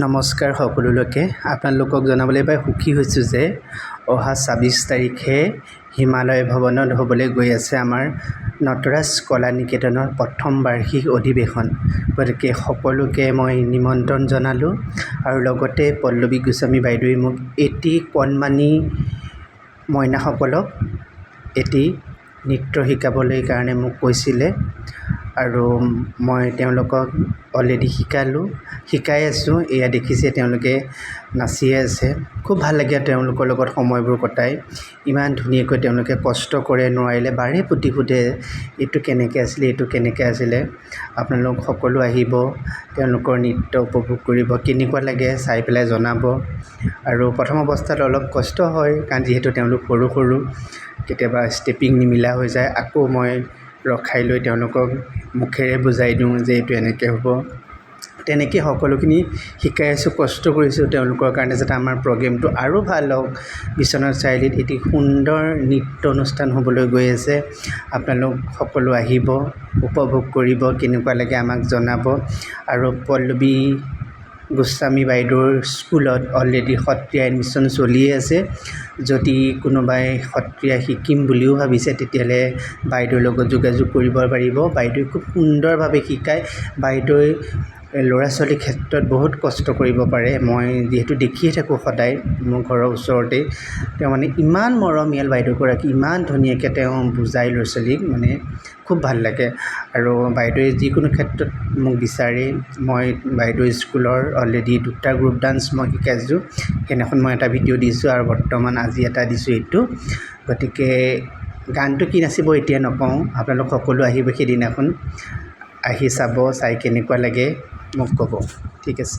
নমস্কাৰ সকলোলৈকে আপোনালোকক জনাবলৈ পাই সুখী হৈছোঁ যে অহা ২৬ তাৰিখে হিমালয় ভৱনত হ'বলৈ গৈ আছে আমাৰ নটৰাজ কলা নিকেতনৰ প্ৰথম বাৰ্ষিক অধিৱেশন। গতিকে সকলোকে মই নিমন্ত্ৰণ জনালোঁ আৰু লগতে পল্লৱী গোস্বামী বাইদেৱে মোক এটি কণমানি মইনাসকলক এটি নৃত্য শিকাবলৈ কাৰণে মোক কৈছিলে আৰু মই তেওঁলোকক অলৰেডি শিকাই আছোঁ। এয়া দেখিছে তেওঁলোকে নাচিয়ে আছে। খুব ভাল লাগে তেওঁলোকৰ লগত সময়বোৰ কটাই। ইমান ধুনীয়াকৈ তেওঁলোকে কষ্ট কৰে, নোৱাৰিলে বাৰে প্ৰতি সোধে এইটো কেনেকৈ আছিলে, এইটো কেনেকৈ আছিলে। আপোনালোক সকলো আহিব, তেওঁলোকৰ নৃত্য উপভোগ কৰিব, কেনেকুৱা লাগে চাই পেলাই জনাব। আৰু প্ৰথম অৱস্থাত অলপ কষ্ট হয় কাৰণ যিহেতু তেওঁলোক সৰু সৰু, কেতিয়াবা ষ্টেপিং নিমিলা হৈ যায়। আকৌ মই ৰখাই লৈ তেওঁলোকক মুখেৰে বুজাই দিওঁ যে এইটো এনেকৈ হ'ব। তেনেকৈ সকলোখিনি শিকাই আছোঁ, কষ্ট কৰিছোঁ তেওঁলোকৰ কাৰণে যাতে আমাৰ প্ৰগ্ৰেমটো আৰু ভাল হওক। বিশ্বনাথ চাৰিআলিত এটি সুন্দৰ নৃত্য অনুষ্ঠান হ'বলৈ গৈ আছে। আপোনালোক সকলো আহিব, উপভোগ কৰিব, কেনেকুৱা লাগে আমাক জনাব। আৰু পল্লৱী গোস্বামী বাইদেউৰ স্কুলত অলৰেডি সত্ৰীয়া এডমিশ্যন চলিয়ে আছে। যদি কোনোবাই সত্ৰীয়া শিকিম বুলিও ভাবিছে তেতিয়াহ'লে বাইদেউৰ লগত যোগাযোগ কৰিব পাৰিব। বাইদেৱে খুব সুন্দৰভাৱে শিকায়। বাইদেৱে ল'ৰা ছোৱালীৰ ক্ষেত্ৰত বহুত কষ্ট কৰিব পাৰে। মই যিহেতু দেখিয়ে থাকোঁ সদায় মোৰ ঘৰৰ ওচৰতে। তেওঁ মানে ইমান মৰমীয়াল বাইদেউগৰাকী, ইমান ধুনীয়াকৈ তেওঁ বুজাই ল'ৰা ছোৱালীক, মানে খুব ভাল লাগে। আৰু বাইদেৱে যিকোনো ক্ষেত্ৰত মোক বিচাৰে। মই বাইদেউৰ স্কুলৰ অলৰেডি 2টা গ্ৰুপ ডান্স মই শিকাইছোঁ। সেইদিনাখন মই এটা ভিডিঅ' দিছোঁ আৰু বৰ্তমান আজি এটা দিছোঁ এইটো। গতিকে গানটো কি নাচিব এতিয়া নকওঁ, আপোনালোক সকলো আহিব সেইদিনাখন, আহি চাব, চাই কেনেকুৱা লাগে মোক ক'ব। ঠিক আছে।